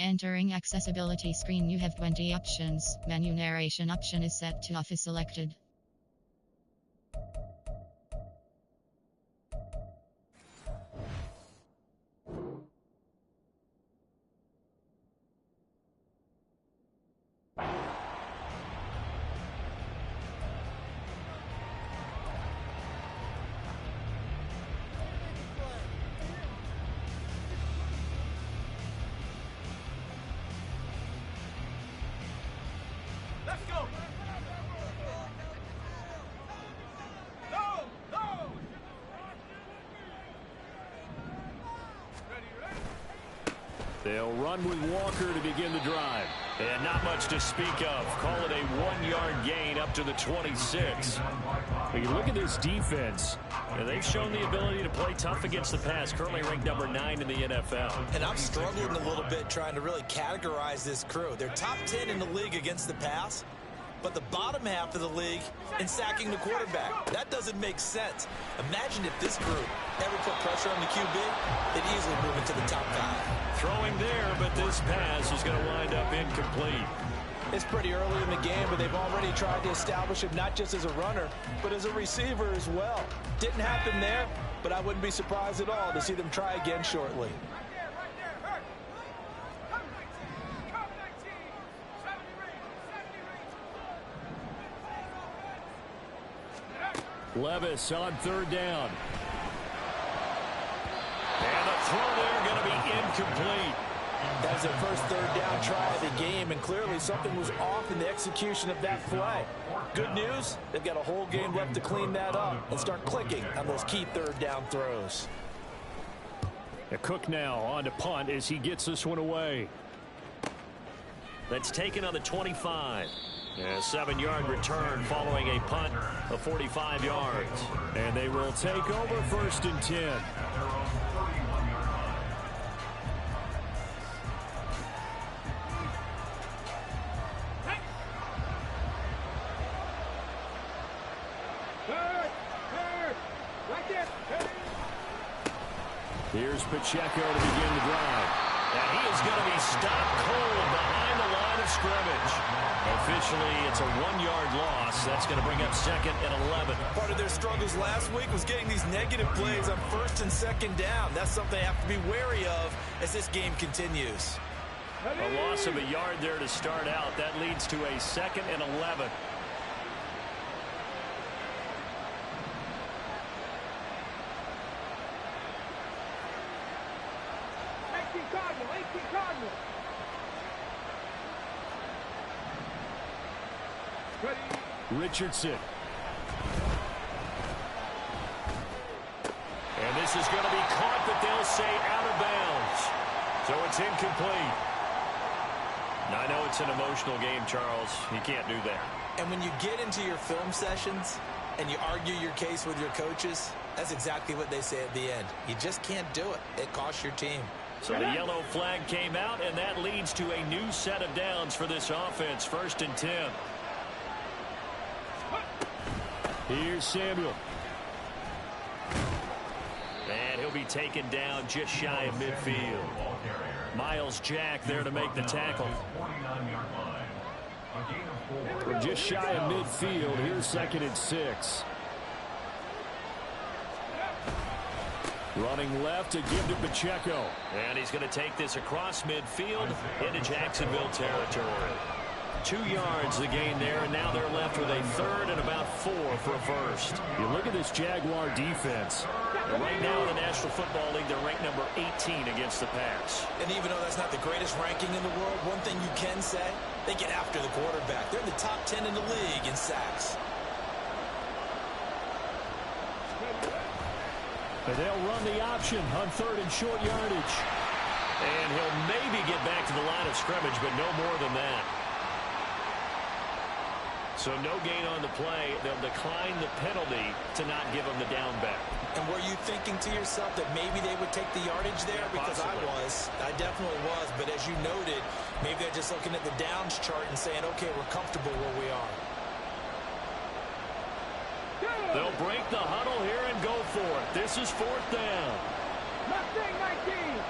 Entering accessibility screen, you have 20 options. Menu narration option is set to off is selected. Let's go! They'll run with Walker to begin the drive. And not much to speak of. Call it a 1-yard gain up to the 26. When you look at this defense, they've shown the ability to play tough against the pass. Currently ranked number 9 in the NFL. And I'm struggling a little bit trying to really categorize this crew. They're top 10 in the league against the pass, but the bottom half of the league in sacking the quarterback. That doesn't make sense. Imagine if this group ever put pressure on the QB, they'd easily move into the top 5. Throwing there, but this pass is going to wind up incomplete. It's pretty early in the game, but they've already tried to establish him not just as a runner, but as a receiver as well. Didn't happen there, but I wouldn't be surprised at all to see them try again shortly. Levis on 3rd down. And the throw there going to be incomplete. That was their first 3rd down try of the game, and clearly something was off in the execution of that play. Good news, they've got a whole game left to clean that up and start clicking on those key 3rd down throws. Cook now on to punt as he gets this one away. That's taken on the 25. A 7-yard return following a punt of 45 yards. And they will take over 1st and 10. Here's Pacheco to begin the drive. And he is going to be stopped cold behind the line of scrimmage. Officially, it's a 1-yard loss. That's going to bring up 2nd and 11. Part of their struggles last week was getting these negative plays on 1st and 2nd down. That's something they have to be wary of as this game continues. A loss of a yard there to start out. That leads to a 2nd and 11. Richardson. And this is going to be caught, but they'll say out of bounds. So it's incomplete. Now, I know it's an emotional game, Charles. You can't do that. And when you get into your film sessions and you argue your case with your coaches, that's exactly what they say at the end. You just can't do it. It costs your team. So the yellow flag came out, and that leads to a new set of downs for this offense. 1st and 10. Here's Samuel. And he'll be taken down just shy of midfield. Miles Jack there to make the tackle. We're just shy of midfield. Here's 2nd and 6. Running left to give to Pacheco. And he's going to take this across midfield into Jacksonville territory. 2 yards the gain there, and now they're left with a 3rd and about 4 for a first. You look at this Jaguar defense. And right now in the National Football League, they're ranked number 18 against the pass. And even though that's not the greatest ranking in the world, one thing you can say, they get after the quarterback. They're in the top 10 in the league in sacks. And they'll run the option on 3rd and short yardage. And he'll maybe get back to the line of scrimmage, but no more than that. So no gain on the play. They'll decline the penalty to not give them the down back. And were you thinking to yourself that maybe they would take the yardage there? Yeah, because possibly. I definitely was. But as you noted, maybe they're just looking at the downs chart and saying, okay, we're comfortable where we are. They'll break the huddle here and go for it. This is 4th down. Mustang 19.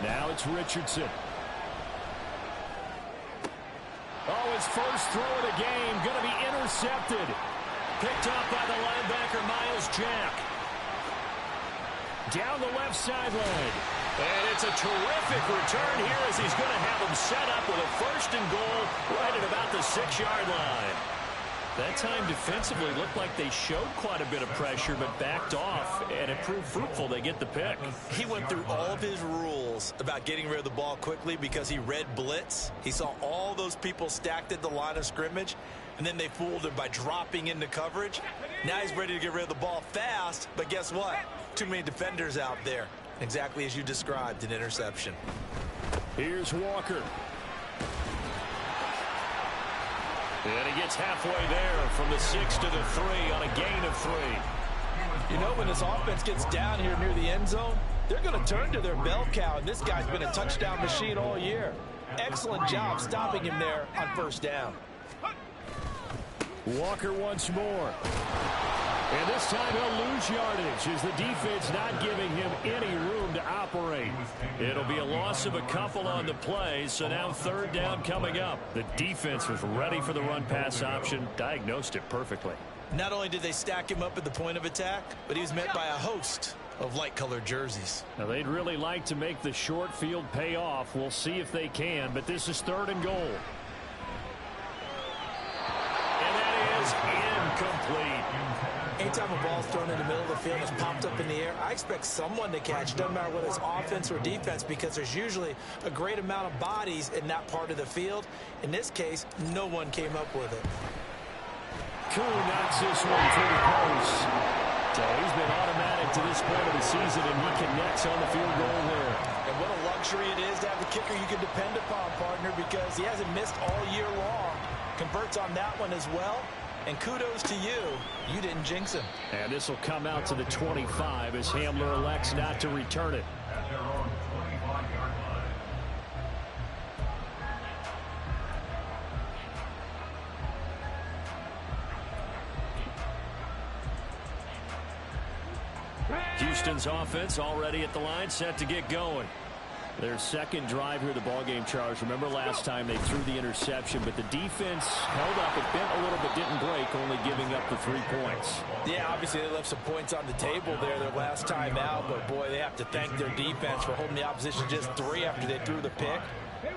Now it's Richardson. Oh, his first throw of the game going to be intercepted. Picked up by the linebacker, Myles Jack. Down the left sideline. And it's a terrific return here as he's going to have him set up with a 1st and goal right at about the 6-yard line. That time defensively looked like they showed quite a bit of pressure but backed off, and it proved fruitful. They get the pick. He went through all of his rules about getting rid of the ball quickly because he read blitz. He saw all those people stacked at the line of scrimmage, and then they fooled him by dropping into coverage. Now he's ready to get rid of the ball fast, but guess what? Too many defenders out there. Exactly as you described, an interception. Here's Walker. And he gets halfway there from the 6 to the 3 on a gain of 3. You know, when this offense gets down here near the end zone, they're going to turn to their bell cow, and this guy's been a touchdown machine all year. Excellent job stopping him there on 1st down. Walker once more. And this time he'll lose yardage as the defense not giving him any room to operate. It'll be a loss of a couple on the play, so now 3rd down coming up. The defense was ready for the run-pass option, diagnosed it perfectly. Not only did they stack him up at the point of attack, but he was met by a host of light-colored jerseys. Now, they'd really like to make the short field pay off. We'll see if they can, but this is 3rd and goal. And that is incomplete. Anytime a ball's thrown in the middle of the field and it's popped up in the air, I expect someone to catch. Doesn't matter whether it's offense or defense, because there's usually a great amount of bodies in that part of the field. In this case, no one came up with it. Koo knocks this one through the post. So he's been automatic to this point of the season, and he connects on the field goal there. And what a luxury it is to have a kicker you can depend upon, partner, because he hasn't missed all year long. Converts on that one as well. And kudos to you. You didn't jinx him. And this will come out to the 25 as Hamler elects not to return it. Houston's offense already at the line, set to get going. Their 2nd drive here, the ballgame, Charles. Remember last time they threw the interception, but the defense held up. It bent a little but didn't break, only giving up the 3 points. Yeah, obviously they left some points on the table there their last time out, but boy, they have to thank their defense for holding the opposition just 3 after they threw the pick.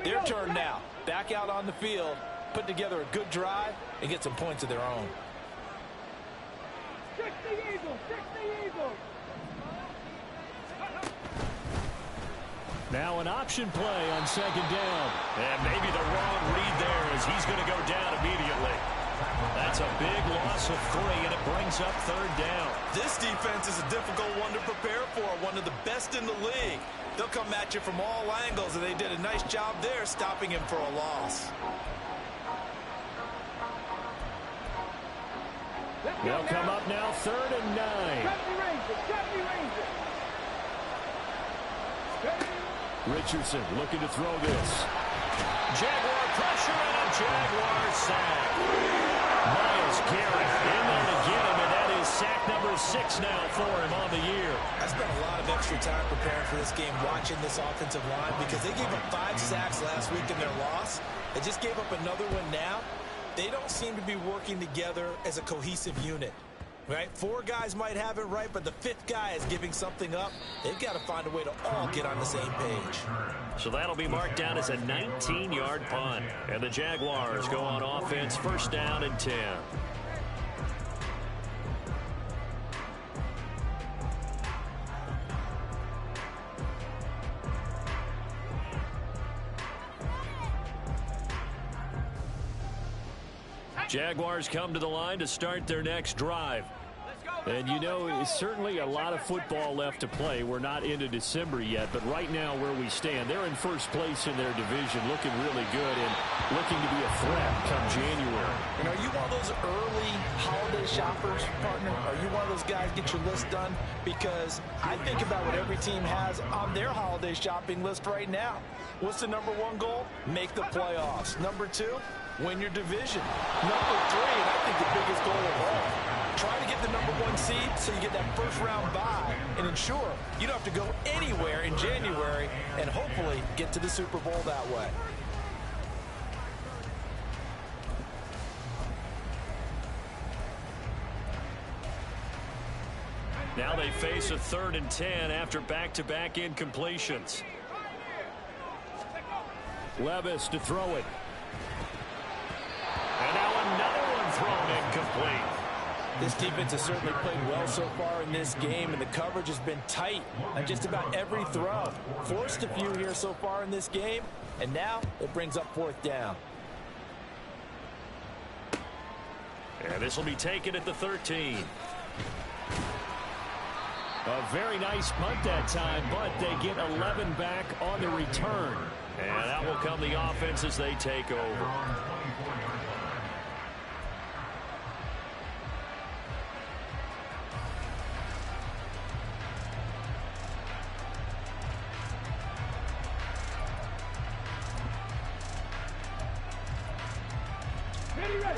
Their turn now. Back out on the field, put together a good drive, and get some points of their own. 60 Eagles, 60 Eagles. Now an option play on 2nd down. And maybe the wrong read there as he's going to go down immediately. That's a big loss of 3, and it brings up 3rd down. This defense is a difficult one to prepare for, one of the best in the league. They'll come at you from all angles, and they did a nice job there stopping him for a loss. They'll come up now 3rd and 9. Richardson looking to throw this. Jaguar pressure and a Jaguar sack. Myles Garrett in there to get him, and that is sack number 6 now for him on the year. I spent a lot of extra time preparing for this game, watching this offensive line, because they gave up 5 sacks last week in their loss. They just gave up another one now. They don't seem to be working together as a cohesive unit. Right? 4 guys might have it right, but the 5th guy is giving something up. They've got to find a way to all get on the same page. So that'll be marked down as a 19-yard punt. And the Jaguars go on offense, 1st down and 10. Jaguars come to the line to start their next drive. And you know, it's certainly a lot of football left to play. We're not into December yet, but right now where we stand, they're in 1st place in their division, looking really good and looking to be a threat come January. And are you one of those early holiday shoppers, partner? Are you one of those guys get your list done? Because I think about what every team has on their holiday shopping list right now. What's the number 1 goal? Make the playoffs. Number 2, win your division. Number 3, and I think the biggest goal of all, Try to get the #1 seed so you get that first-round bye and ensure you don't have to go anywhere in January and hopefully get to the Super Bowl that way. Now they face a 3rd and 10 after back-to-back incompletions. Levis to throw it. And now another one thrown incomplete. This defense has certainly played well so far in this game, and the coverage has been tight on just about every throw. Forced a few here so far in this game, and now it brings up 4th down. And this will be taken at the 13. A very nice punt that time, but they get 11 back on the return. And out will come the offense as they take over.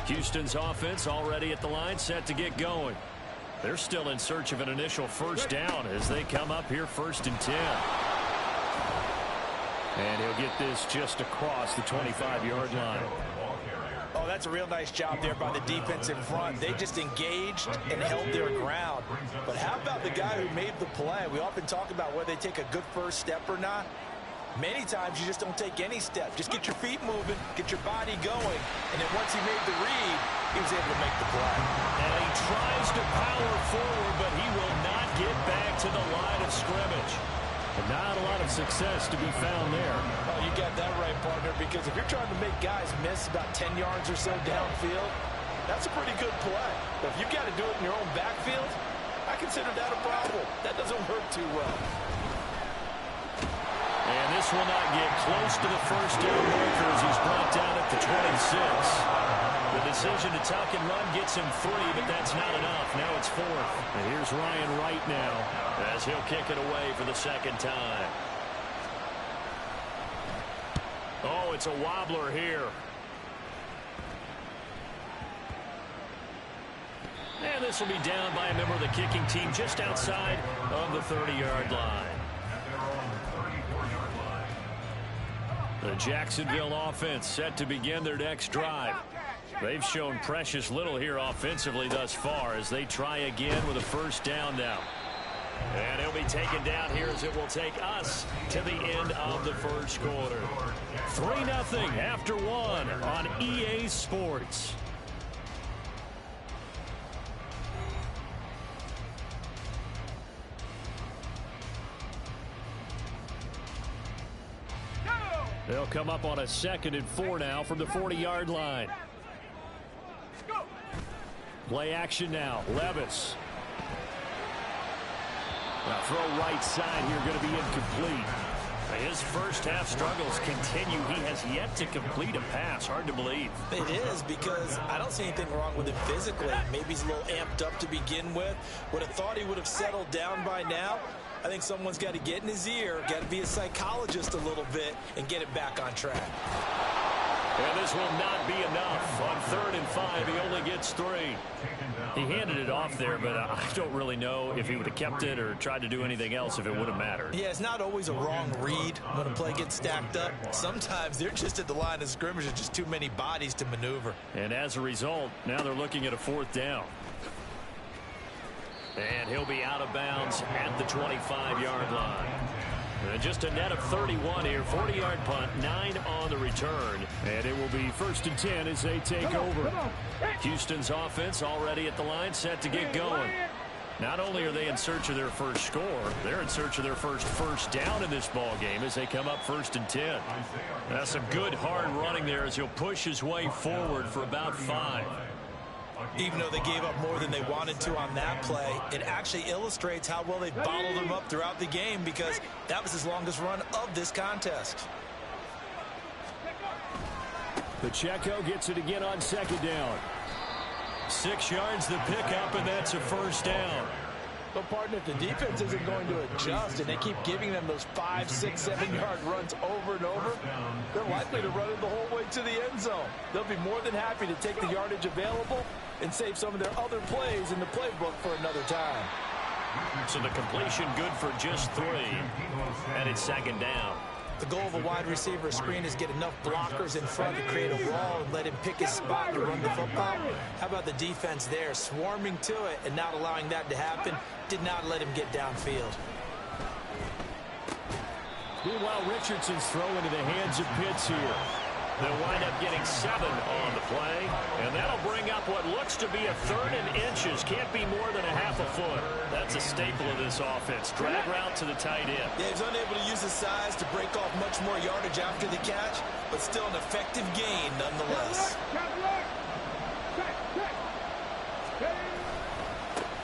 Houston's offense already at the line, set to get going. They're still in search of an initial first down as they come up here 1st and 10. And he'll get this just across the 25-yard line. Oh, that's a real nice job there by the defense in front. They just engaged and held their ground. But how about the guy who made the play? We often talk about whether they take a good first step or not. Many times you just don't take any step. Just get your feet moving, get your body going, and then once he made the read, he was able to make the play. And he tries to power forward, but he will not get back to the line of scrimmage. And not a lot of success to be found there. Oh, you got that right, partner, because if you're trying to make guys miss about 10 yards or so downfield, that's a pretty good play. But if you've got to do it in your own backfield, I consider that a problem. That doesn't work too well. And this will not get close to the first down marker as he's brought down at the 26. The decision to tuck and run gets him 3, but that's not enough. Now it's 4th. And here's Ryan Wright now as he'll kick it away for the 2nd time. Oh, it's a wobbler here. And this will be down by a member of the kicking team just outside of the 30-yard line. The Jacksonville offense set to begin their next drive. They've shown precious little here offensively thus far as they try again with a first down now. And he'll be taken down here as it will take us to the end of the first quarter. 3-0 after 1 on EA Sports. They'll come up on a 2nd and 4 now from the 40-yard line. Play action now. Levis. Now throw right side here going to be incomplete. His first half struggles continue. He has yet to complete a pass. Hard to believe. It is, because I don't see anything wrong with him physically. Maybe he's a little amped up to begin with. Would have thought he would have settled down by now. I think someone's got to get in his ear, got to be a psychologist a little bit, and get it back on track. And this will not be enough. On 3rd and 5, he only gets 3. He handed it off there, but I don't really know if he would have kept it or tried to do anything else if it would have mattered. Yeah, it's not always a wrong read when a play gets stacked up. Sometimes they're just at the line of scrimmage. There's just too many bodies to maneuver. And as a result, now they're looking at a 4th down. And he'll be out of bounds at the 25-yard line. And just a net of 31 here. 40-yard punt, 9 on the return. And it will be 1st and 10 as they take over. Houston's offense already at the line, set to get going. Not only are they in search of their first score, they're in search of their first down in this ball game as they come up 1st and 10. That's some good hard running there as he'll push his way forward for about 5. Even though they gave up more than they wanted to on that play, it actually illustrates how well they bottled him up throughout the game, because that was his longest run of this contest. Pacheco gets it again on 2nd down. 6 yards the pickup, and that's a first down. But, partner, if the defense isn't going to adjust and they keep giving them those 5, 6, 7-yard runs over and over, they're likely to run it the whole way to the end zone. They'll be more than happy to take the yardage available and save some of their other plays in the playbook for another time. So the completion good for just 3. And it's second down. The goal of a wide receiver screen is get enough blockers in front to create a wall and let him pick his spot to run the football. How about the defense there, swarming to it and not allowing that to happen? Did not let him get downfield. Meanwhile, Richardson's throw into the hands of Pitts here. They'll wind up getting 7 on the play, and that'll bring up what looks to be a 3rd and inches. Can't be more than a half a foot. That's a staple of this offense. Drag route to the tight end. Yeah, he's unable to use his size to break off much more yardage after the catch, but still an effective gain nonetheless.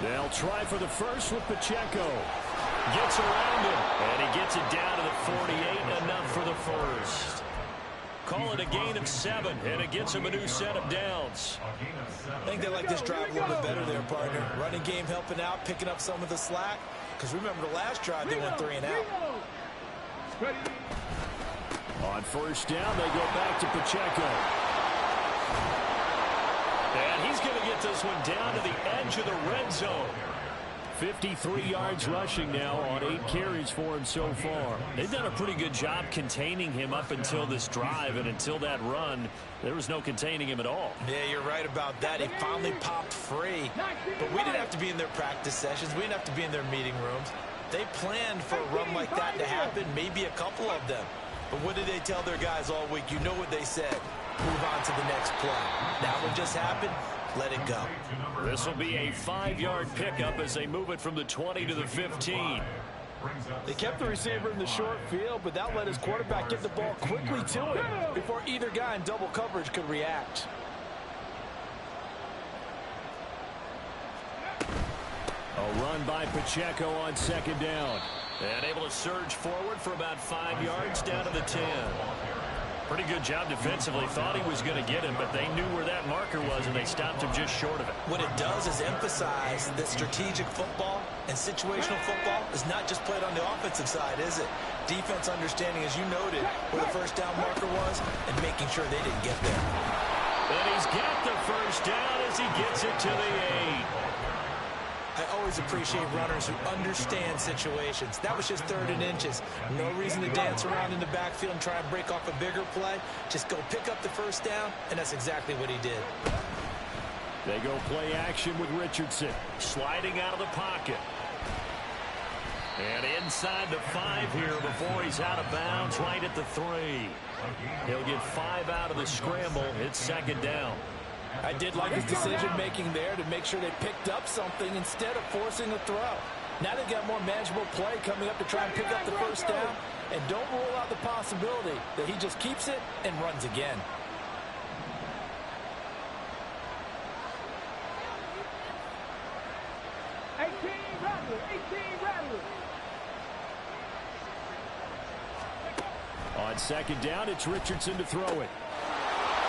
They'll try for the first with Pacheco. Gets around him, and he gets it down to the 48, enough for the first. Call it a gain of 7, and it gets him a new set of downs. I think they like this drive a little bit better there, partner. Running game helping out, picking up some of the slack. Because remember the last drive, they went 3 and out. On first down, they go back to Pacheco. And he's going to get this one down to the edge of the red zone. 53 yards rushing now on 8 carries for him so far. They've done a pretty good job containing him up until this drive, and until that run, there was no containing him at all. Yeah, you're right about that. He finally popped free. But we didn't have to be in their practice sessions. We didn't have to be in their meeting rooms. They planned for a run like that to happen, maybe a couple of them. But what did they tell their guys all week? You know what they said. Move on to the next play. That one just happened. Let it go. This will be a 5-yard pickup as they move it from the 20 to the 15. They kept the receiver in the short field, but that let his quarterback get the ball quickly to him before either guy in double coverage could react. A run by Pacheco on second down. And able to surge forward for about 5 yards down to the 10. Pretty good job defensively. Thought he was going to get him, but they knew where that marker was, and they stopped him just short of it. What it does is emphasize that strategic football and situational football is not just played on the offensive side, is it? Defense understanding, as you noted, where the first down marker was and making sure they didn't get there. And he's got the first down as he gets it to the 8. I always appreciate runners who understand situations. That was just 3rd and inches. No reason to dance around in the backfield and try and break off a bigger play. Just go pick up the first down, and that's exactly what he did. They go play action with Richardson. Sliding out of the pocket. And inside the 5 here before he's out of bounds right at the 3. He'll get 5 out of the scramble. It's second down. I did like his decision-making there to make sure they picked up something instead of forcing a throw. Now they've got more manageable play coming up to try and pick up the first down. And don't rule out the possibility that he just keeps it and runs again. On second down, it's Richardson to throw it.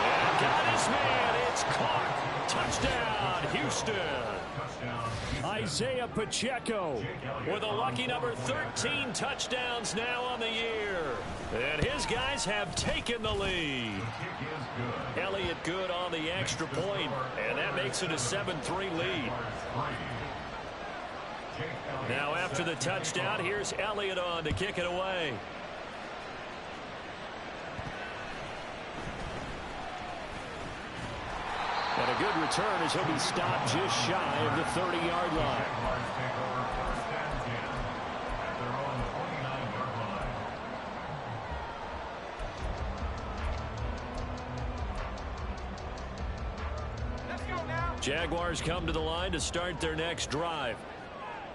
And got his man. It's caught. Touchdown, Houston. Isaiah Pacheco with a lucky number 13 touchdowns now on the year. And his guys have taken the lead. Elliott good on the extra point, and that makes it a 7-3 lead. Now after the touchdown, here's Elliott on to kick it away. And a good return as he'll be stopped just shy of the 30-yard line. Jaguars come to the line to start their next drive.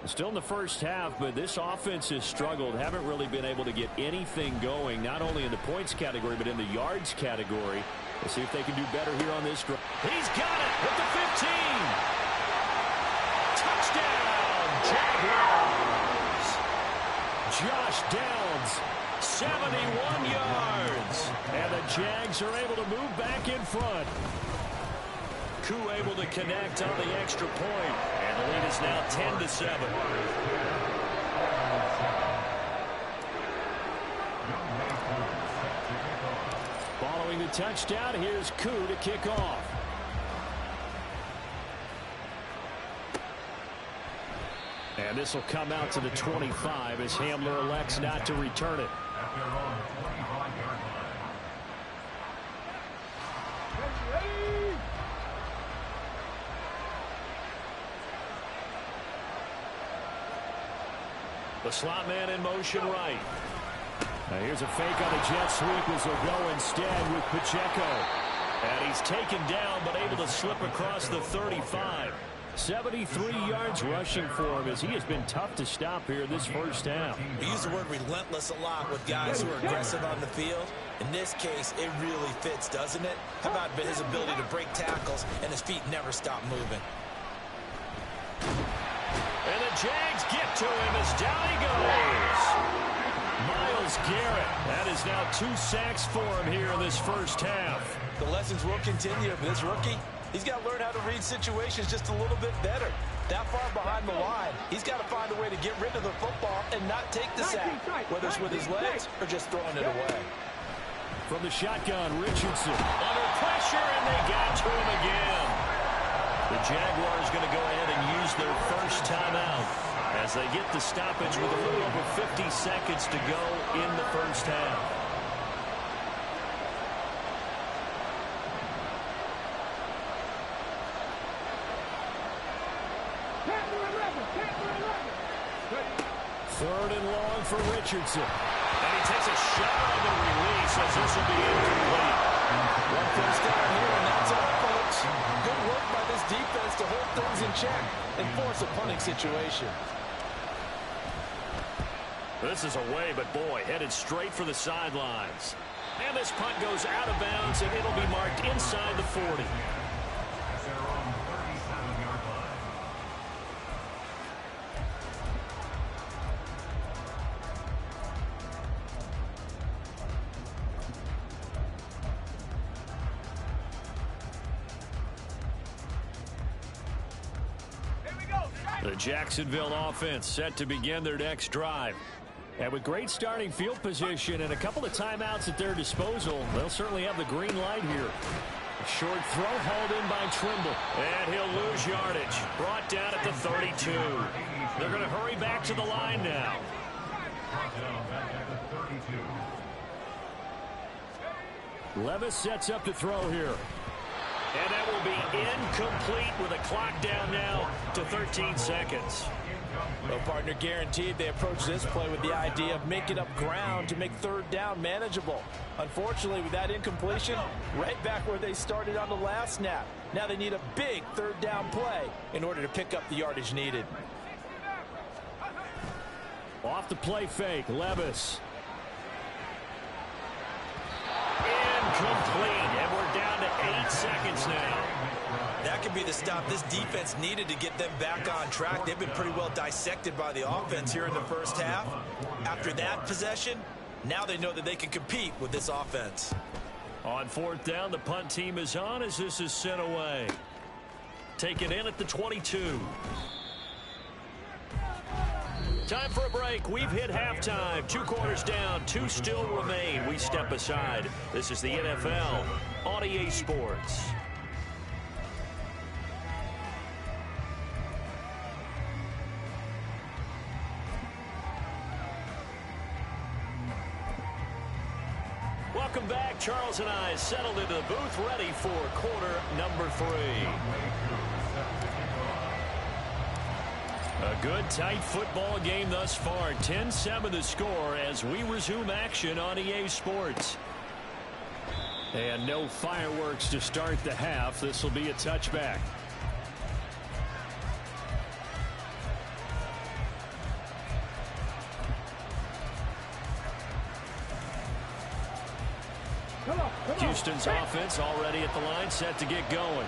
Still in the first half, but this offense has struggled. Haven't really been able to get anything going, not only in the points category, but in the yards category. Let's see if they can do better here on this drive. He's got it with the 15. Touchdown, Jaguars. Josh Downs, 71 yards. And the Jags are able to move back in front. Koo able to connect on the extra point, and the lead is now 10-7. Following the touchdown, here's Koo to kick off. And this will come out to the 25 as Hamler elects not to return it. The slot man in motion right. Now here's a fake on the jet sweep as he'll go instead with Pacheco. And he's taken down but able to slip across the 35. 73 yards rushing for him as he has been tough to stop here this first half. We use the word relentless a lot with guys who are aggressive on the field. In this case, it really fits, doesn't it? How about his ability to break tackles and his feet never stop moving? And the Jags get to him as down he goes. Myles Garrett. That is now 2 sacks for him here in this first half. The lessons will continue for this rookie. He's got to learn how to read situations just a little bit better. That far behind the line, he's got to find a way to get rid of the football and not take the sack, whether it's with his legs or just throwing it away. From the shotgun, Richardson under pressure, and they got to him again. The Jaguars going to go ahead and use their first timeout as they get the stoppage with a little over 50 seconds to go in the first half. Third and long for Richardson. And he takes a shot on the release as this will be incomplete. One first down here, and that's all, folks. Good work by this defense to hold things in check and force a punting situation. This is away, but boy, headed straight for the sidelines. And this punt goes out of bounds, and it'll be marked inside the 40. The Jacksonville offense set to begin their next drive. And with great starting field position and a couple of timeouts at their disposal, they'll certainly have the green light here. A short throw hauled in by Trimble. And he'll lose yardage. Brought down at the 32. They're going to hurry back to the line now. Levis sets up to throw here. And that will be incomplete with a clock down now to 13 seconds. Well, partner, guaranteed they approach this play with the idea of making up ground to make third down manageable. Unfortunately, with that incompletion, right back where they started on the last snap. Now they need a big third down play in order to pick up the yardage needed. Off the play fake, Levis. Incomplete, and we're down to 8 seconds now. That could be the stop this defense needed to get them back on track. They've been pretty well dissected by the offense here in the first half. After that possession, now they know that they can compete with this offense. On fourth down, the punt team is on as this is sent away. Taken in at the 22. Time for a break. We've hit halftime. 2 quarters down. 2 still remain. We step aside. This is the NFL on EA Sports. Welcome back. Charles and I settled into the booth, ready for quarter number 3. A good, tight football game thus far. 10-7 the score as we resume action on EA Sports. And no fireworks to start the half. This will be a touchback. Houston's offense already at the line, set to get going.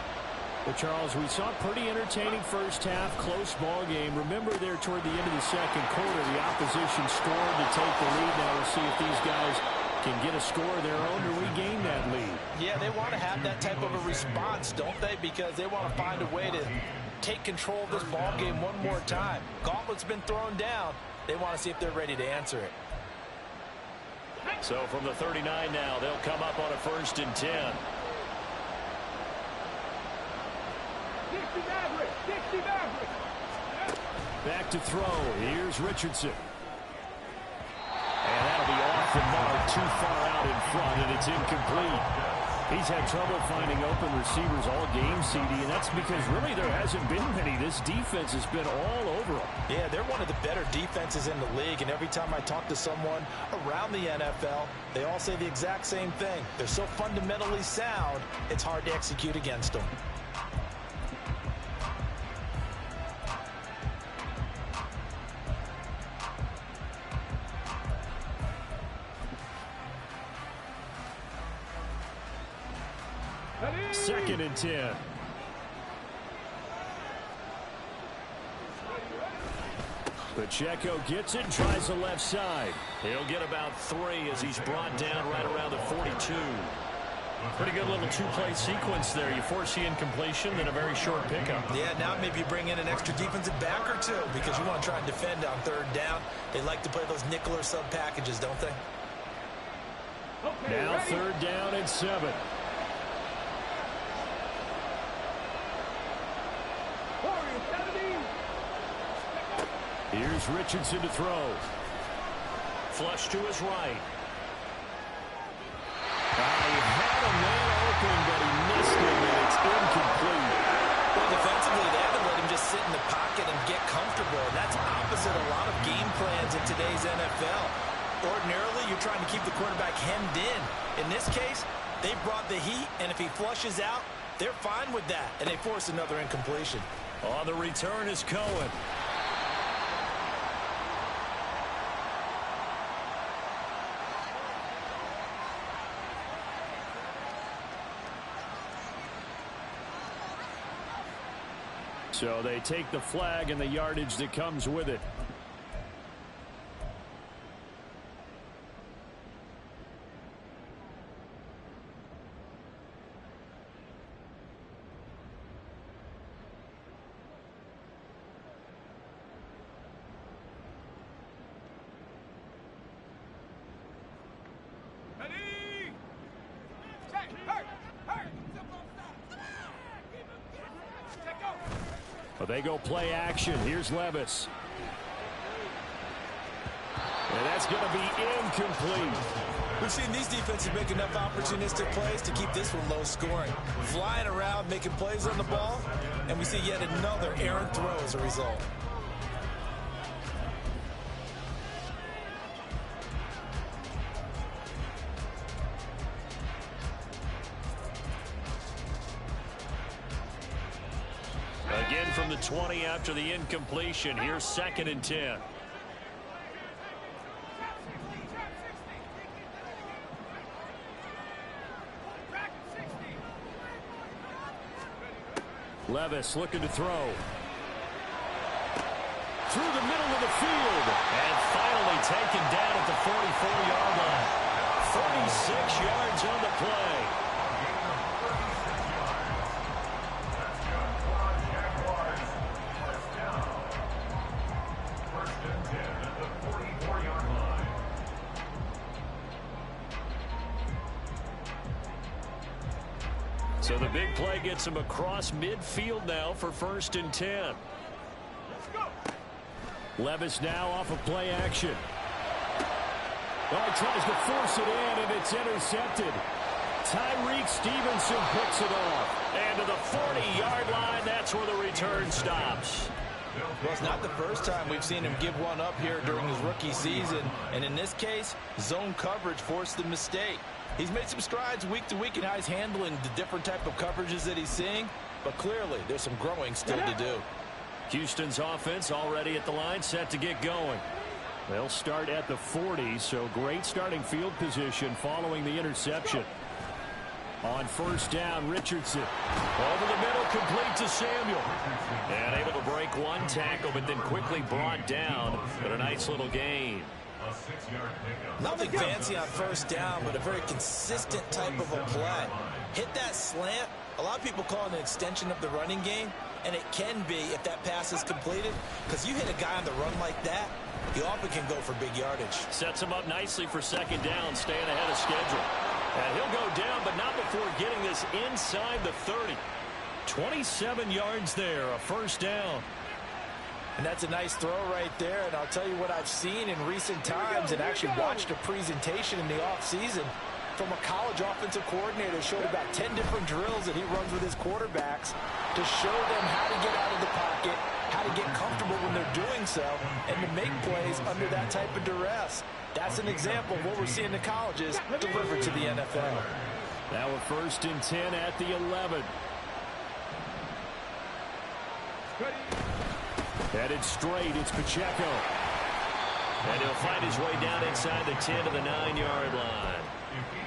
Well, Charles, we saw a pretty entertaining first half, close ball game. Remember there toward the end of the second quarter, the opposition scored to take the lead. Now we'll see if these guys can get a score of their own to regain that lead. Yeah, they they want to have that type of a response, don't they? Because they want to find a way to take control of this ball game one more time. Gauntlet's been thrown down. They want to see if they're ready to answer it. So from the 39 now, they'll come up on a 1st and 10. 60 Maverick, 60 Maverick. Back to throw. Here's Richardson. And that'll be off the mark, too far out in front, and it's incomplete. He's had trouble finding open receivers all game, CD, and that's because really there hasn't been many. This defense has been all over them. Yeah, they're one of the better defenses in the league, and every time I talk to someone around the NFL, they all say the exact same thing. They're so fundamentally sound, it's hard to execute against them. Second and 10. Pacheco gets it and tries the left side. He'll get about 3 as he's brought down right around the 42. Pretty good little two-play sequence there. You force the incompletion, then a very short pickup. Yeah, now maybe you bring in an extra defensive back or two because you want to try and defend on 3rd down. They like to play those nickel or sub packages, don't they? Now 3rd down and 7. Here's Richardson to throw. Flush to his right. He had a man open, but he missed him, and it's incomplete. Well, defensively, they haven't let him just sit in the pocket and get comfortable, and that's opposite a lot of game plans in today's NFL. Ordinarily, you're trying to keep the quarterback hemmed in. In this case, they brought the heat, and if he flushes out, they're fine with that, and they force another incompletion. On the return is Cohen. So they take the flag and the yardage that comes with it. Well, they go play action. Here's Levis. And that's going to be incomplete. We've seen these defenses make enough opportunistic plays to keep this one low scoring. Flying around, making plays on the ball, and we see yet another errant throw as a result. Again from the 20 after the incompletion. Here's 2nd and 10. Levis looking to throw. Through the middle of the field. And finally taken down at the 44-yard line. 36 yards on the play. So the big play gets him across midfield now for 1st and 10. Levis now off of play action. Oh, he tries to force it in, and it's intercepted. Tyreek Stevenson picks it off. And to the 40-yard line, that's where the return stops. Well, it's not the first time we've seen him give one up here during his rookie season. And in this case, zone coverage forced the mistake. He's made some strides week to week in how he's handling the different type of coverages that he's seeing. But clearly, there's some growing still to do. Houston's offense already at the line, set to get going. They'll start at the 40, so great starting field position following the interception. On 1st down, Richardson. Over the middle, complete to Samuel. And able to break one tackle, but then quickly brought down. But a nice little gain. Nothing fancy on 1st down, but a very consistent type of a play. Hit slant, a lot of people call it an extension of the running game, and it can be if that pass is completed, because you hit a guy on the run like that, he often can go for big yardage. Sets him up nicely for second down, staying ahead of schedule. And he'll go down, but not before getting this inside the 30. 27 yards there, a first down. And that's a nice throw right there. And I'll tell you what I've seen in recent times and actually watched a presentation in the offseason from a college offensive coordinator. Showed about 10 different drills that he runs with his quarterbacks to show them how to get out of the pocket, how to get comfortable when they're doing so, and to make plays under that type of duress. That's an example of what we're seeing in colleges delivered to the NFL. Now a 1st and 10 at the 11. Headed straight, it's Pacheco. And he'll find his way down inside the 10 to the 9-yard line.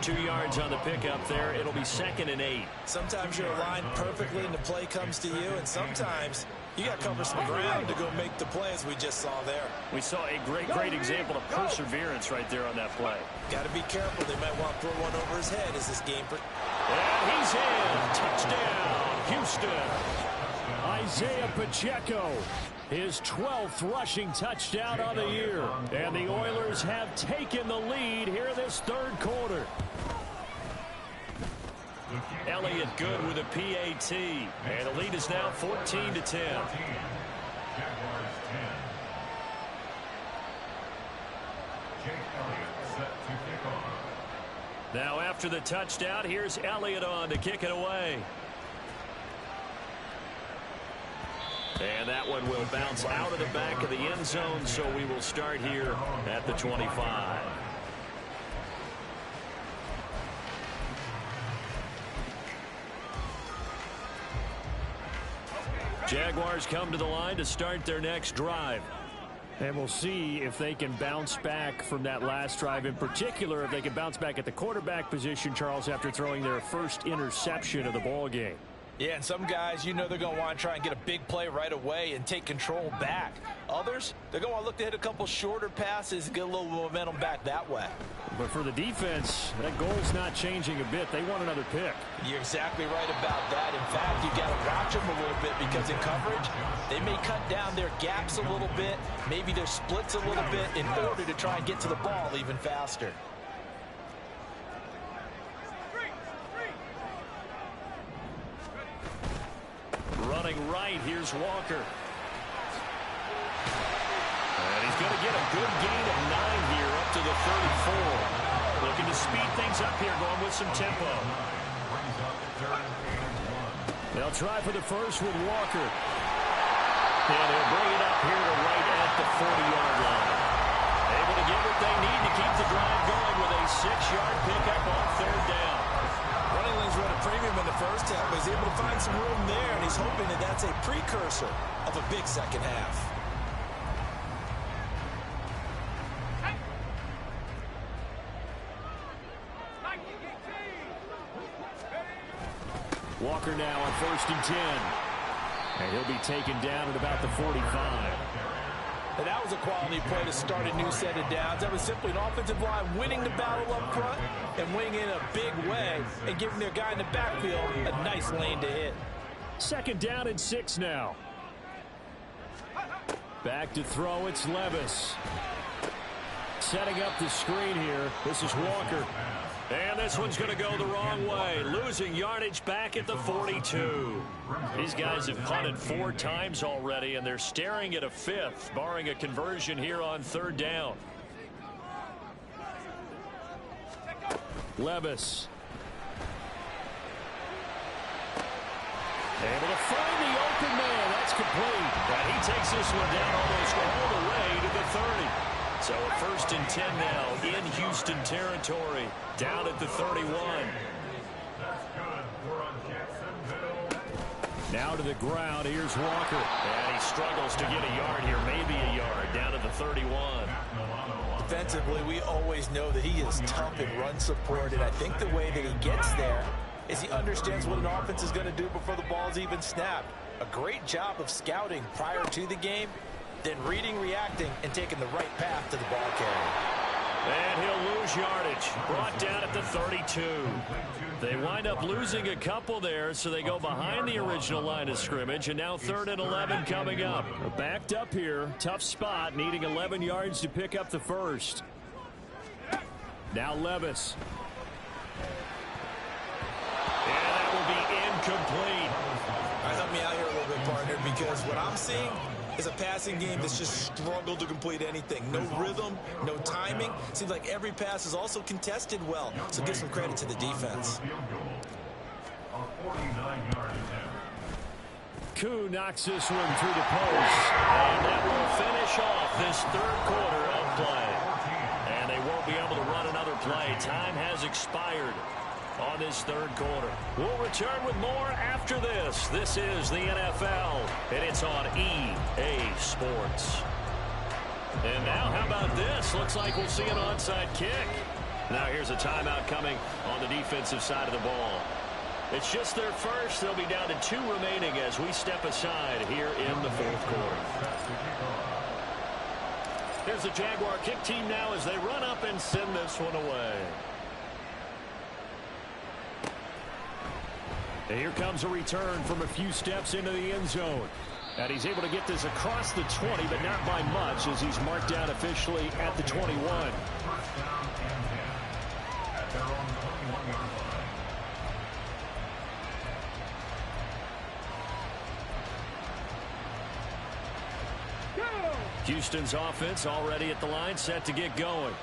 2 yards on the pickup there. It'll be 2nd and 8. Sometimes you're aligned perfectly and the play comes to you, and sometimes you got to cover some ground to go make the play, as we just saw there. We saw a great example of perseverance right there on that play. Got to be careful. They might want to throw one over his head as this game. And he's in. Touchdown, Houston. Isaiah Pacheco, his 12th rushing touchdown on the year. And the Oilers have taken the lead here in this 3rd quarter. Elliott good with a PAT. And the lead is now 14-10. Now after the touchdown, here's Elliott on to kick it away. And that one will bounce out of the back of the end zone, so we will start here at the 25. Jaguars come to the line to start their next drive. And we'll see if they can bounce back from that last drive. In particular, if they can bounce back at the quarterback position, Charles, after throwing their first interception of the ball game. Yeah, and some guys, you know, they're going to want to try and get a big play right away and take control back. Others, they're going to want to look to hit a couple shorter passes, get a little momentum back that way. But for the defense, that goal's not changing a bit. They want another pick. You're exactly right about that. In fact, you've got to watch them a little bit, because in coverage, they may cut down their gaps a little bit, maybe their splits a little bit, in order to try and get to the ball even faster. Running right, here's Walker. And he's going to get a good gain of 9 here up to the 34. Looking to speed things up here, going with some tempo. They'll try for the first with Walker. And they'll bring it up here to right at the 40-yard line. Able to get what they need to keep the drive going with a 6-yard pickup on 3rd down. Running lanes run a premium in the first half, but he's able to find some room there, and he's hoping that that's a precursor of a big second half. Walker now on 1st and 10. And he'll be taken down at about the 45. And that was a quality play to start a new set of downs. That was simply an offensive line winning the battle up front and winning in a big way and giving their guy in the backfield a nice lane to hit. 2nd down and 6 now. Back to throw, it's Levis. Setting up the screen here. This is Walker. And this one's going to go the wrong way. Losing yardage back at the 42. These guys have punted 4 times already, and they're staring at a 5th, barring a conversion here on 3rd down. Levis. Able to find the open man. That's complete. And he takes this one down almost all the way to the 30. So a 1st and 10 now in Houston territory, down at the 31. Now to the ground, here's Walker. And he struggles to get a yard here, maybe a yard, down at the 31. Defensively, we always know that he is tough in run support, and I think the way that he gets there is he understands what an offense is going to do before the ball's even snapped. A great job of scouting prior to the game, then reading, reacting, and taking the right path to the ball carrier. And he'll lose yardage. Brought down at the 32. They wind up losing a couple there, so they go behind the original line of scrimmage, and now 3rd and 11 coming up. Backed up here. Tough spot, needing 11 yards to pick up the first. Now Levis. And that will be incomplete. All right, help me out here a little bit, partner, because what I'm seeing is a passing game that's just struggled to complete anything. No rhythm, no timing. Seems like every pass is also contested well. So give some credit to the defense. Koo knocks this one through the post. And that will finish off this 3rd quarter of play. And they won't be able to run another play. Time has expired on this 3rd quarter. We'll return with more after this. This is the NFL, and it's on EA Sports. And now, how about this? Looks like we'll see an onside kick. Now here's a timeout coming on the defensive side of the ball. It's just their first. They'll be down to 2 remaining as we step aside here in the 4th quarter. Here's the Jaguar kick team now as they run up and send this one away. And here comes a return from a few steps into the end zone. And he's able to get this across the 20, but not by much, as he's marked down officially at the 21. Houston's offense already at the line, set to get going.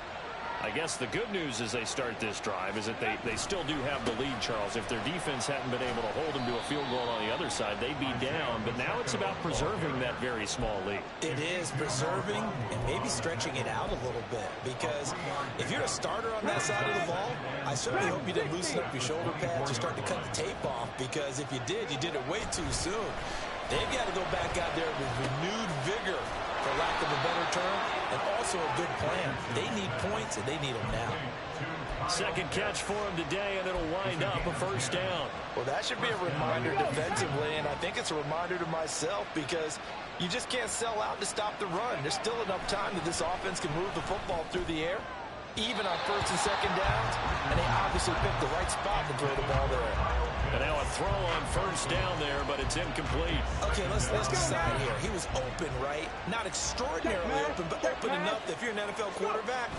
I guess the good news as they start this drive is that they still do have the lead, Charles. If their defense hadn't been able to hold them to a field goal on the other side, they'd be down. But now it's about preserving that very small lead. It is preserving and maybe stretching it out a little bit. Because if you're a starter on that side of the ball, I certainly hope you didn't loosen up your shoulder pads or start to cut the tape off. Because if you did it way too soon. They've got to go back out there with renewed vigor, for lack of a better term, and also a good plan. They need points, and they need them now. Second catch for him today, and it'll wind up a 1st down. Well, that should be a reminder defensively, and I think it's a reminder to myself because you just can't sell out to stop the run. There's still enough time that this offense can move the football through the air, even on 1st and 2nd downs, and they obviously picked the right spot to throw the ball there. And now a throw on 1st down there, but it's incomplete. Okay, let's decide here. He was open, right? Not extraordinarily open, but open enough that if you're an NFL quarterback,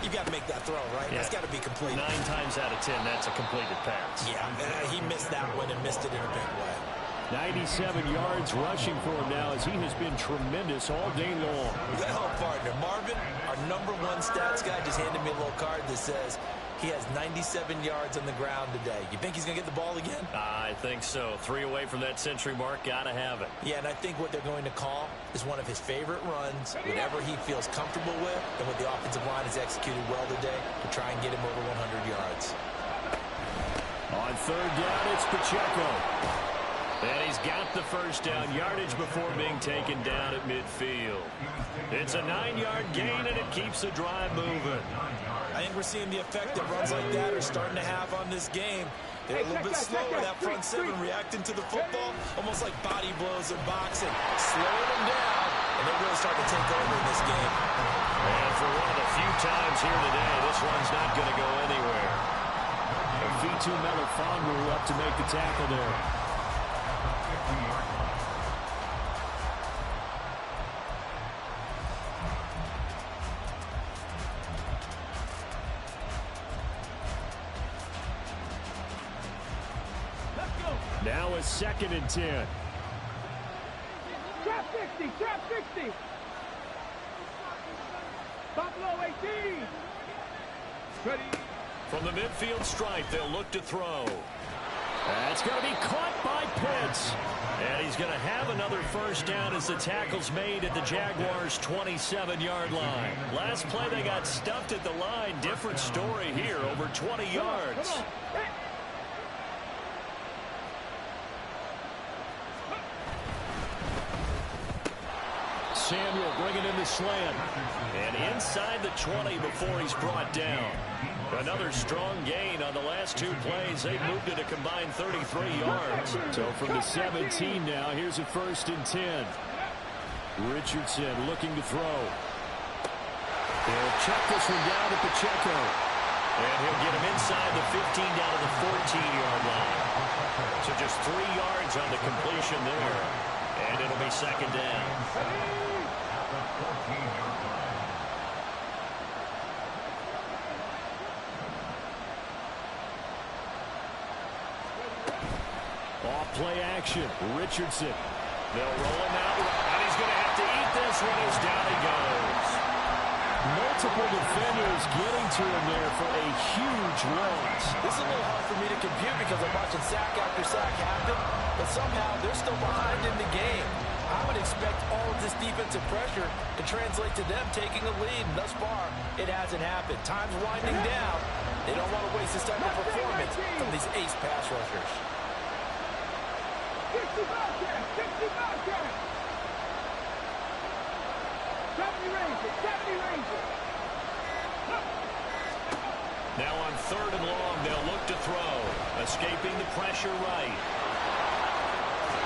you've got to make that throw, right? Yeah. That's got to be complete. 9 times out of 10, that's a completed pass. Yeah, he missed that one and missed it in a big way. 97 yards rushing for him now as he has been tremendous all day long. Well, partner, Marvin, our #1 stats guy, just handed me a little card that says he has 97 yards on the ground today. You think he's going to get the ball again? I think so. 3 away from that century mark. Got to have it. Yeah, and I think what they're going to call is one of his favorite runs, whatever he feels comfortable with, and what the offensive line has executed well today to try and get him over 100 yards. On 3rd down, it's Pacheco. And he's got the 1st down yardage before being taken down at midfield. It's a 9-yard gain, and it keeps the drive moving. I think we're seeing the effect that runs like that are starting to have on this game. They're a little bit slower, that front 7 reacting to the football, almost like body blows in boxing, slowing them down, and they're really starting to take over in this game. And for one of the few times here today, this one's not going to go anywhere. Vitu Melifonwu up to make the tackle there. Now a 2nd and 10. Trap 60, trap 60. Buffalo 18. Ready. From the midfield stripe, they'll look to throw. That's going to be caught by Pitts. And he's going to have another 1st down as the tackle's made at the Jaguars' 27-yard line. Last play, they got stuffed at the line. Different story here, over 20 yards. Come on. Samuel bringing in the slant. And inside the 20 before he's brought down. Another strong gain on the last 2 plays. They've moved it a combined 33 yards. So from the 17 now, here's a 1st and 10. Richardson looking to throw. He'll check this one down to Pacheco. And he'll get him inside the 15 down to the 14-yard line. So just 3 yards on the completion there. And it'll be second down. Off play action. Richardson. They'll roll him out. And he's going to have to eat this one as down he goes. Multiple defenders getting to him there for a huge loss. This is a little hard for me to compute because I'm watching sack after sack happen, but somehow they're still behind in the game. I would expect all of this defensive pressure to translate to them taking a lead, and thus far, it hasn't happened. Time's winding down. They don't want to waste this type of performance from these ace pass rushers. 60 Bobcats! 60 Bobcats! 70 Rangers! 70 Rangers! Now on 3rd and long, they'll look to throw. Escaping the pressure right.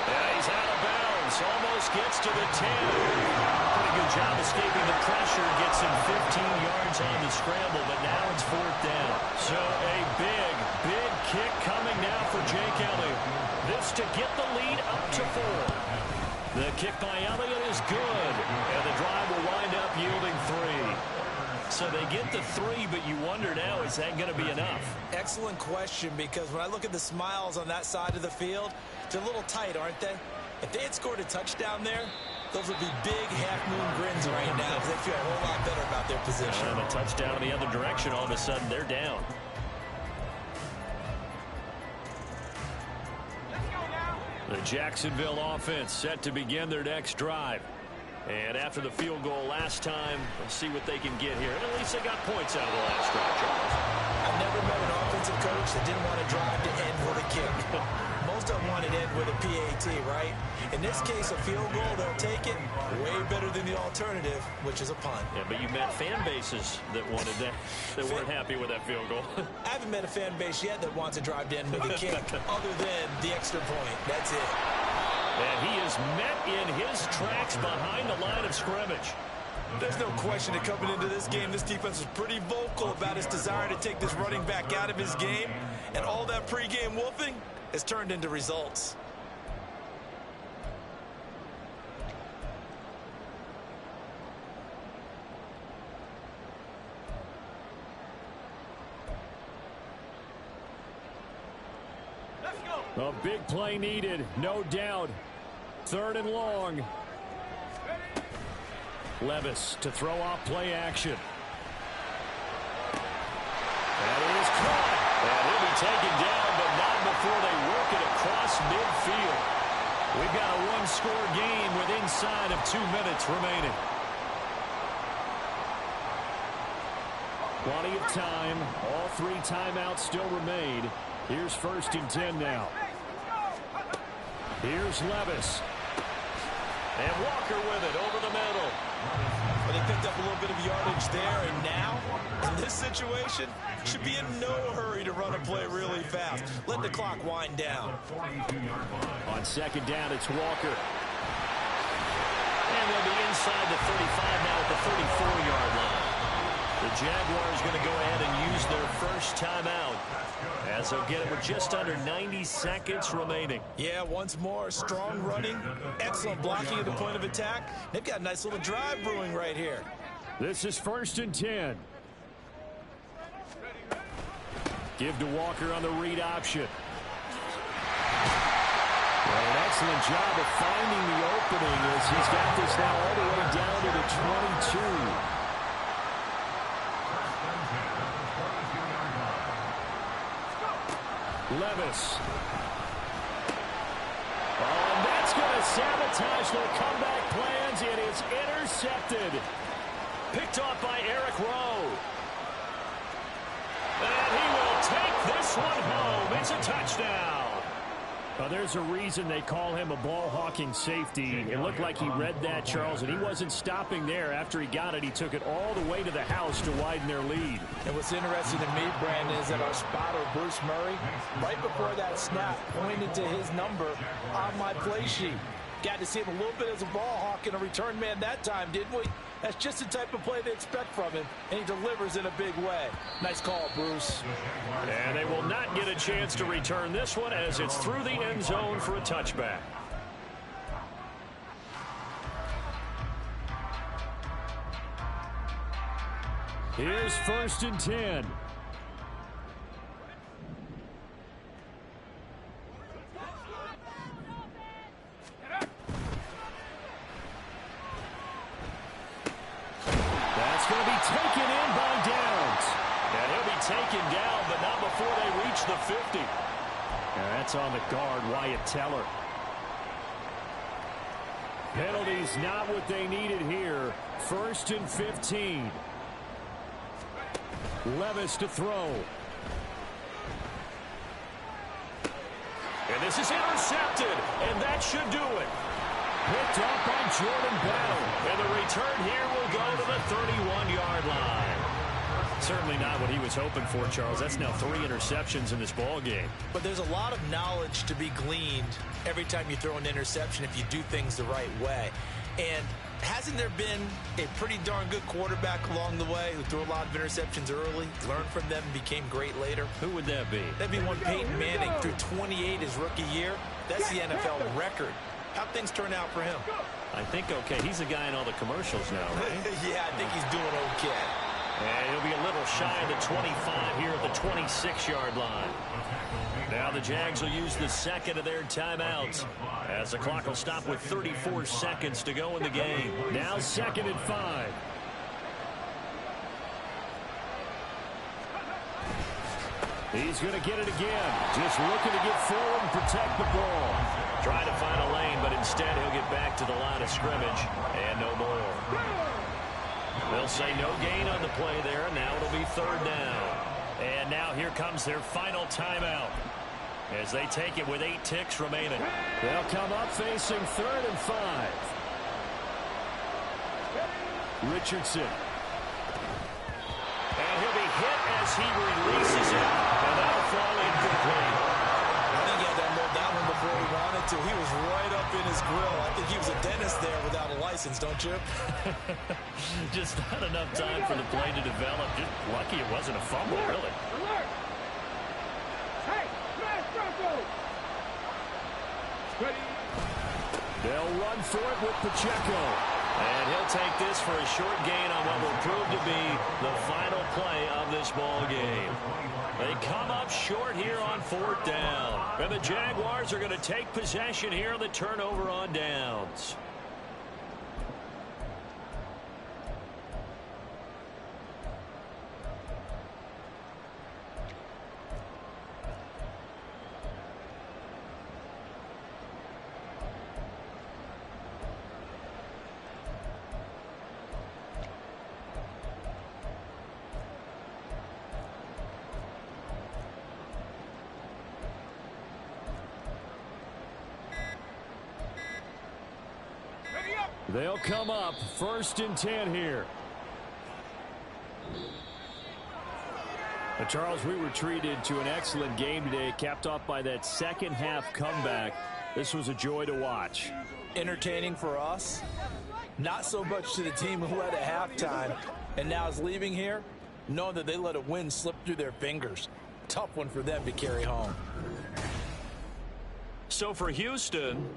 Yeah, he's out of bounds. Almost gets to the 10. Pretty good job escaping the pressure. Gets him 15 yards on the scramble, but now it's 4th down. So a big, big kick coming now for Jake Elliott. This to get the lead up to 4. The kick by Elliott is good, and the drive will wind up yielding 3. So they get the 3, but you wonder now, is that going to be enough? Excellent question, because when I look at the smiles on that side of the field, they're a little tight, aren't they? If they had scored a touchdown there, those would be big half-moon grins right now because they feel a whole lot better about their position. And a touchdown in the other direction, all of a sudden they're down. The Jacksonville offense set to begin their next drive. And after the field goal last time, we'll see what they can get here. And at least they got points out of the last drive, Charles. I've never met an offensive coach that didn't want to drive to end with a kick. Most of them want to end with a PAT, right? In this case, a field goal, they'll take it. Way better than the alternative, which is a punt. Yeah, but you met fan bases that wanted that, that weren't happy with that field goal. I haven't met a fan base yet that wants to drive to end with a kick, other than the extra point. That's it. And he is met in his tracks behind the line of scrimmage. There's no question that coming into this game, this defense was pretty vocal about his desire to take this running back out of his game. And all that pregame wolfing has turned into results. A big play needed, no doubt. 3rd and long. Levis to throw off play action. That is caught. And he'll be taken down, but not before they work it across midfield. We've got a one-score game with inside of 2 minutes remaining. Plenty of time. All 3 timeouts still remain. Here's 1st and 10 now. Here's Levis. And Walker with it over the middle. Well, they picked up a little bit of yardage there, and now, in this situation, should be in no hurry to run a play really fast. Let the clock wind down. On 2nd down, it's Walker. And they'll be inside the 35 now at the 34-yard line. The Jaguars going to go ahead and use their first timeout, as they'll get it with just under 90 seconds remaining. Yeah, once more, strong running, excellent blocking at the point of attack. They've got a nice little drive brewing right here. This is 1st and 10. Give to Walker on the read option. Well, an excellent job of finding the opening as he's got this now all the way down to the 22. Levis. Oh, and that's going to sabotage their comeback plans. It is intercepted. Picked off by Eric Rowe. And he will take this one home. It's a touchdown. Well, there's a reason they call him a ball-hawking safety. It looked like he read that, Charles, and he wasn't stopping there. After he got it, he took it all the way to the house to widen their lead. And what's interesting to me, Brandon, is that our spotter, Bruce Murray, right before that snap, pointed to his number on my play sheet. Got to see him a little bit as a ball hawk and a return man that time, didn't we? That's just the type of play they expect from him, and he delivers in a big way. Nice call, Bruce. And they will not get a chance to return this one as it's through the end zone for a touchback. Here's 1st and 10. That's going to be taken in by Downs. And he'll be taken down, but not before they reach the 50. And that's on the guard, Wyatt Teller. Penalties not what they needed here. 1st and 15. Levis to throw. And this is intercepted, and that should do it. Picked up by Jordan Bell. And the return here will go to the 31-yard line. Certainly not what he was hoping for, Charles. That's now 3 interceptions in this ball game. But there's a lot of knowledge to be gleaned every time you throw an interception if you do things the right way. And hasn't there been a pretty darn good quarterback along the way who threw a lot of interceptions early, learned from them, and became great later? Who would that be? That'd be one Peyton Manning threw 28 his rookie year. That's the NFL record. How'd things turn out for him? I think okay. He's a guy in all the commercials now, right? Yeah, I think he's doing okay. And he'll be a little shy of the 25 here at the 26-yard line. Now the Jags will use the second of their timeouts as the clock will stop with 34 seconds to go in the game. Now 2nd and 5. He's going to get it again. Just looking to get forward and protect the ball. Trying to find a lane, but instead he'll get back to the line of scrimmage and no more. They'll say no gain on the play there. Now it'll be 3rd down. And now here comes their final timeout as they take it with 8 ticks remaining. They'll come up facing 3rd and 5. Richardson. And he'll be hit as he releases it. And that'll fall incomplete. I think he had to unload that one before he wanted to. He was right up in his grill. I think he was a dentist there without a license, don't you? Just not enough time for the play to develop. Just lucky it wasn't a fumble, really. Alert! Hey, smash Broncos! Ready? They'll run for it with Pacheco. And he'll take this for a short gain on what will prove to be the final play of this ball game. They come up short here on 4th down. And the Jaguars are going to take possession here on the turnover on downs. They'll come up 1st and 10 here. Now, Charles, we were treated to an excellent game today, capped off by that second half comeback. This was a joy to watch. Entertaining for us. Not so much to the team who led at halftime and now is leaving here, knowing that they let a win slip through their fingers. Tough one for them to carry home. So for Houston,